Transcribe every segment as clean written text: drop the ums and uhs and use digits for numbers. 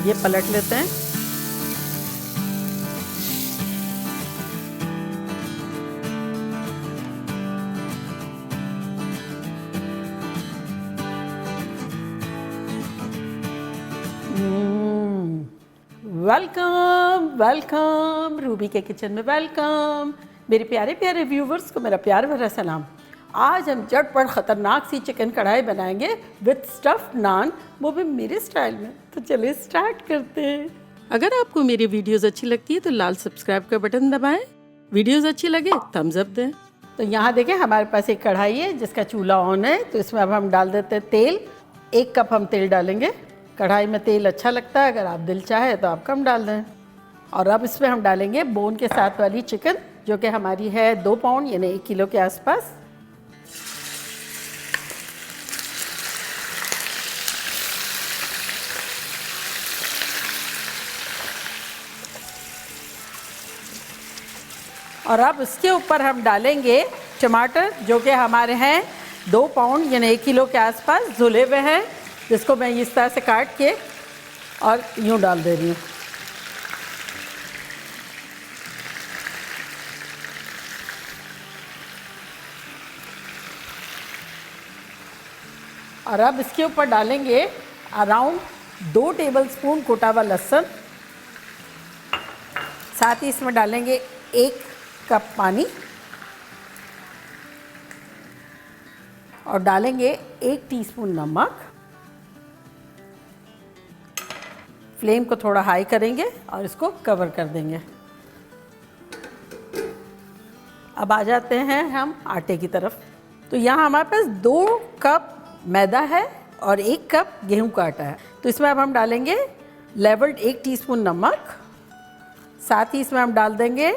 ये पलट लेते हैं। वेलकम वेलकम रूबी के किचन में वेलकम। मेरे प्यारे प्यारे व्यूवर्स को मेरा प्यार भरा सलाम। आज हम झटपट ख़तरनाक सी चिकन कढ़ाई बनाएंगे विद स्टफ्ड नान, वो भी मेरे स्टाइल में। तो चलिए स्टार्ट करते हैं। अगर आपको मेरी वीडियोस अच्छी लगती है तो लाल सब्सक्राइब का बटन दबाएं। वीडियोस अच्छी लगे थम्स अप दें। तो यहाँ देखें हमारे पास एक कढ़ाई है जिसका चूल्हा ऑन है। तो इसमें अब हम डाल देते हैं तेल। 1 कप हम तेल डालेंगे। कढ़ाई में तेल अच्छा लगता है, अगर आप दिल चाहे तो आप कम डाल दें। और अब इसमें हम डालेंगे बोन के साथ वाली चिकन, जो कि हमारी है 2 पाउंड यानी 1 किलो के आसपास। और अब इसके यूपर हम डालेंगे टमाटर, जो कि हमारे हैं 2 पाउंड यानी 1 किलो के आसपास धुले हुए हैं, जिसको मैं इस तरह से काट के और यूँ डाल दे रही हूँ। और अब इसके ऊपर डालेंगे अराउंड 2 टेबलस्पून कुटा हुआ लहसुन। साथ ही इसमें डालेंगे 1 कप पानी और डालेंगे 1 टीस्पून नमक। फ्लेम को थोड़ा हाई करेंगे और इसको कवर कर देंगे। अब आ जाते हैं हम आटे की तरफ। तो यहाँ हमारे पास 2 कप मैदा है और 1 कप गेहूं का आटा है। तो इसमें अब हम डालेंगे लेवल्ड 1 टीस्पून नमक। साथ ही इसमें हम डाल देंगे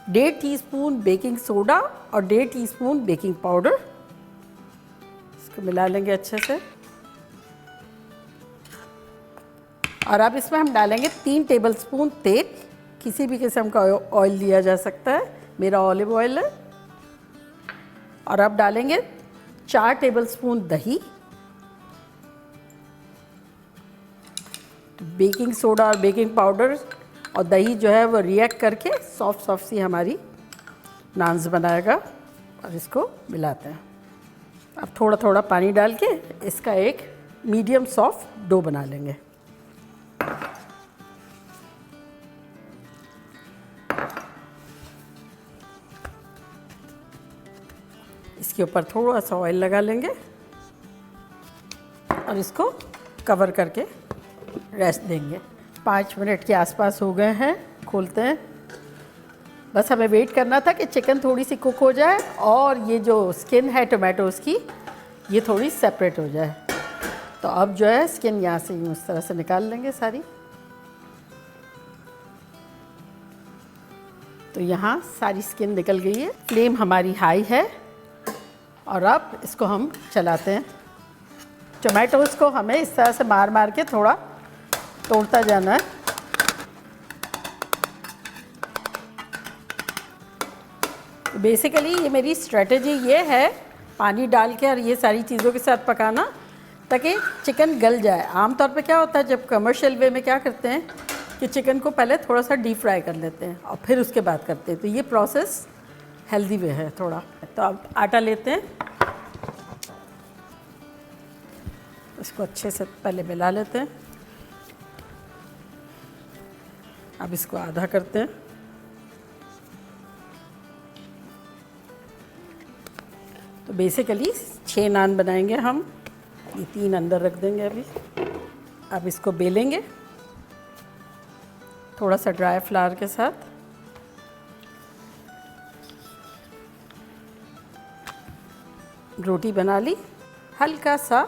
1.5 टीस्पून बेकिंग सोडा और 1.5 टीस्पून बेकिंग पाउडर। इसको मिला लेंगे अच्छे से। और अब इसमें हम डालेंगे 3 टेबलस्पून तेल। किसी भी किस्म का ऑयल लिया जा सकता है, मेरा ऑलिव ऑयल है। और अब डालेंगे 4 टेबलस्पून दही। बेकिंग सोडा और बेकिंग पाउडर और दही जो है वो रिएक्ट करके सॉफ्ट सॉफ्ट सी हमारी नान्स बनाएगा। और इसको मिलाते हैं। अब थोड़ा थोड़ा पानी डाल के इसका एक मीडियम सॉफ्ट डो बना लेंगे। इसके ऊपर थोड़ा सा ऑयल लगा लेंगे और इसको कवर करके रेस्ट देंगे। 5 मिनट के आसपास हो गए हैं। खोलते हैं। बस हमें वेट करना था कि चिकन थोड़ी सी कुक हो जाए और ये जो स्किन है टोमेटोज़ की ये थोड़ी सेपरेट हो जाए। तो अब जो है स्किन यहाँ से यूँ इस तरह से निकाल लेंगे सारी। तो यहाँ सारी स्किन निकल गई है। फ्लेम हमारी हाई है और अब इसको हम चलाते हैं। टोमेटोज़ को हमें इस तरह से मार मार के थोड़ा तोड़ता जाना है। बेसिकली ये मेरी स्ट्रेटजी ये है, पानी डाल के और ये सारी चीज़ों के साथ पकाना ताकि चिकन गल जाए। आमतौर पे क्या होता है जब कमर्शियल वे में क्या करते हैं कि चिकन को पहले थोड़ा सा डीप फ्राई कर लेते हैं और फिर उसके बाद करते हैं। तो ये प्रोसेस हेल्दी वे है थोड़ा। तो अब आटा लेते हैं, इसको अच्छे से पहले मिला लेते हैं। अब इसको आधा करते हैं। तो बेसिकली 6 नान बनाएंगे हम। ये 3 अंदर रख देंगे अभी। अब इसको बेलेंगे थोड़ा सा ड्राई फ्लावर के साथ। रोटी बना ली। हल्का सा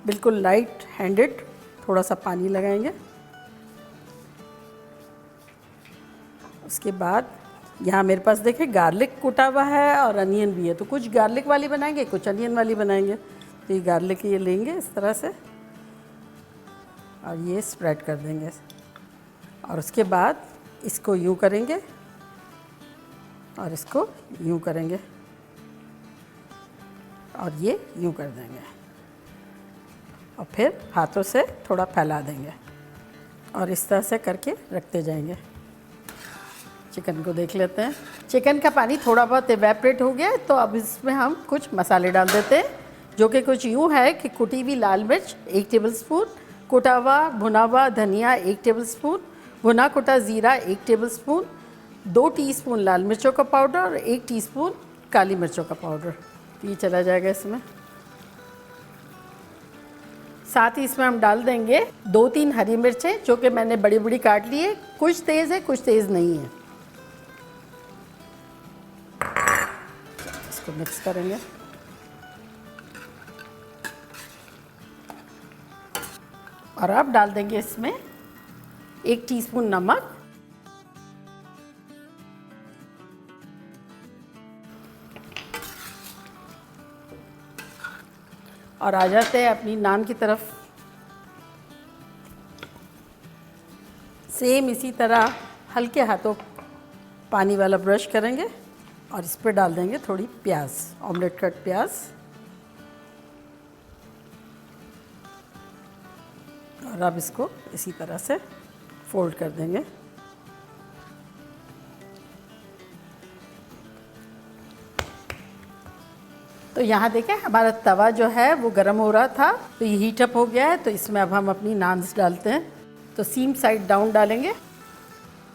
बिल्कुल लाइट हैंडेड थोड़ा सा पानी लगाएंगे। उसके बाद यहाँ मेरे पास देखें गार्लिक कूटा हुआ है और अनियन भी है। तो कुछ गार्लिक वाली बनाएंगे, कुछ अनियन वाली बनाएंगे। तो ये गार्लिक ये लेंगे इस तरह से और ये स्प्रेड कर देंगे। और उसके बाद इसको यूँ करेंगे और इसको यूँ करेंगे और ये यूँ कर देंगे और फिर हाथों से थोड़ा फैला देंगे। और इस तरह से करके रखते जाएंगे। चिकन को देख लेते हैं। चिकन का पानी थोड़ा बहुत इवेपरेट हो गया है, तो अब इसमें हम कुछ मसाले डाल देते हैं, जो कि कुछ यूँ है कि कुटी हुई लाल मिर्च 1 टेबलस्पून, कुटा हुआ भुना हुआ धनिया 1 टेबलस्पून, भुना कुटा ज़ीरा 1 टेबलस्पून, 2 टीस्पून लाल मिर्चों का पाउडर और 1 टीस्पून काली मिर्चों का पाउडर, ये चला जाएगा इसमें। साथ ही इसमें हम डाल देंगे 2-3 हरी मिर्चें, जो कि मैंने बड़ी बड़ी काट ली है, कुछ तेज़ है कुछ तेज़ नहीं है। इसको मिक्स करेंगे। और अब डाल देंगे इसमें 1 टीस्पून नमक, और आ जाते हैं अपनी नान की तरफ। सेम इसी तरह हल्के हाथों पानी वाला ब्रश करेंगे और इस पर डाल देंगे थोड़ी प्याज, ऑमलेट कट प्याज, और अब इसको इसी तरह से फोल्ड कर देंगे। तो यहाँ देखें हमारा तवा जो है वो गर्म हो रहा था, तो ये हीट अप हो गया है। तो इसमें अब हम अपनी नान्स डालते हैं। तो सीम साइड डाउन डालेंगे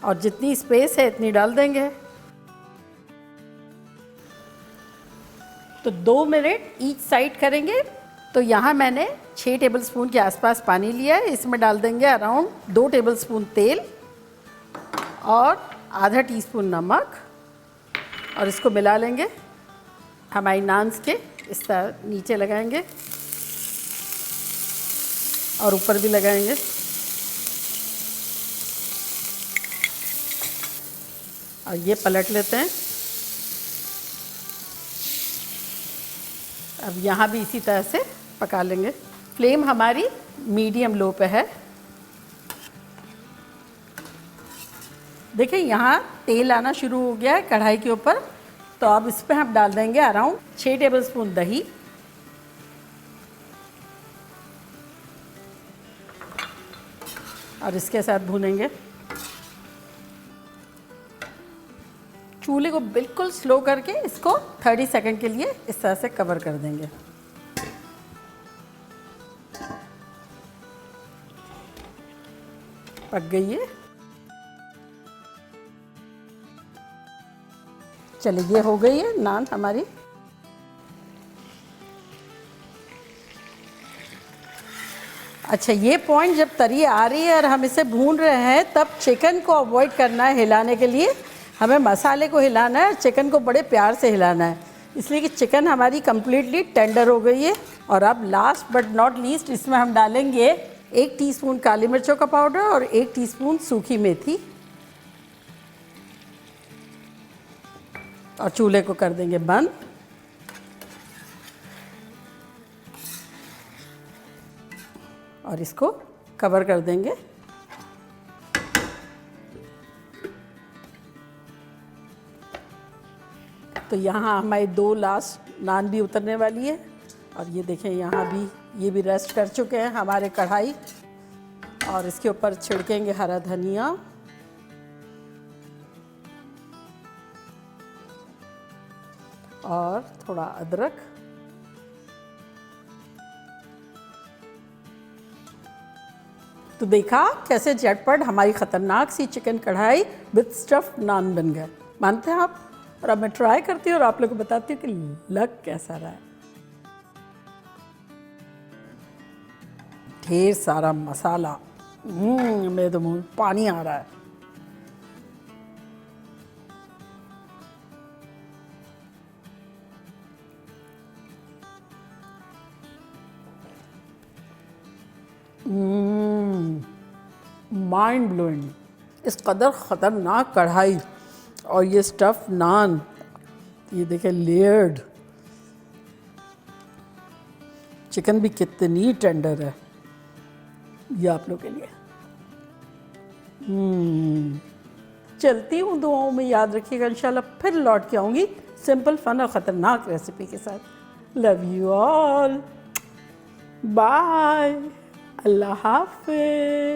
और जितनी स्पेस है इतनी डाल देंगे। तो 2 मिनट ईच साइड करेंगे। तो यहाँ मैंने 6 टेबलस्पून के आसपास पानी लिया है। इसमें डाल देंगे अराउंड 2 टेबलस्पून तेल और आधा टीस्पून नमक, और इसको मिला लेंगे। हमारी नान्स के इस तरह नीचे लगाएंगे और ऊपर भी लगाएंगे। और ये पलट लेते हैं। अब यहाँ भी इसी तरह से पका लेंगे। फ्लेम हमारी मीडियम लो पे है। देखिए यहाँ तेल आना शुरू हो गया है कढ़ाई के ऊपर। तो अब इस पर हम डाल देंगे अराउंड 6 टेबलस्पून दही, और इसके साथ भूनेंगे। चूल्हे को बिल्कुल स्लो करके इसको 30 सेकंड के लिए इस तरह से कवर कर देंगे। पक गई है। चलिए ये हो गई है नान हमारी। अच्छा, ये पॉइंट जब तरी आ रही है और हम इसे भून रहे हैं, तब चिकन को अवॉइड करना है हिलाने के लिए। हमें मसाले को हिलाना है, चिकन को बड़े प्यार से हिलाना है, इसलिए कि चिकन हमारी कम्प्लीटली टेंडर हो गई है। और अब लास्ट बट नॉट लीस्ट इसमें हम डालेंगे 1 टीस्पून काली मिर्चों का पाउडर और 1 टीस्पून सूखी मेथी, और चूल्हे को कर देंगे बंद। और इसको कवर कर देंगे। तो यहाँ हमारी 2 लास्ट नान भी उतरने वाली है। और ये देखें यहाँ भी ये भी रेस्ट कर चुके हैं हमारे कढ़ाई। और इसके ऊपर छिड़केंगे हरा धनिया, और थोड़ा अदरक, तो देखा कैसे झटपट हमारी ख़तरनाक सी चिकन कढ़ाई विद स्टफ्ड नान बन गए। मानते हैं आप? और अब मैं ट्राई करती हूँ और आप लोगों को बताती हूँ कि लग कैसा रहा है। ढेर सारा मसाला, मेरे तो मुँह में पानी आ रहा है। Mind blowing. इस कदर ख़तरनाक कढ़ाई और ये स्टफ नान, ये देखें लेयर्ड। चिकन भी कितनी टेंडर है, ये आप लोग के लिए। चलती हूँ, दुआओं में याद रखिएगा। इंशाल्लाह फिर लौट के आऊँगी सिंपल फन और ख़तरनाक रेसिपी के साथ। लव यू ऑल, बाय, अल्लाह हाफ़िज़।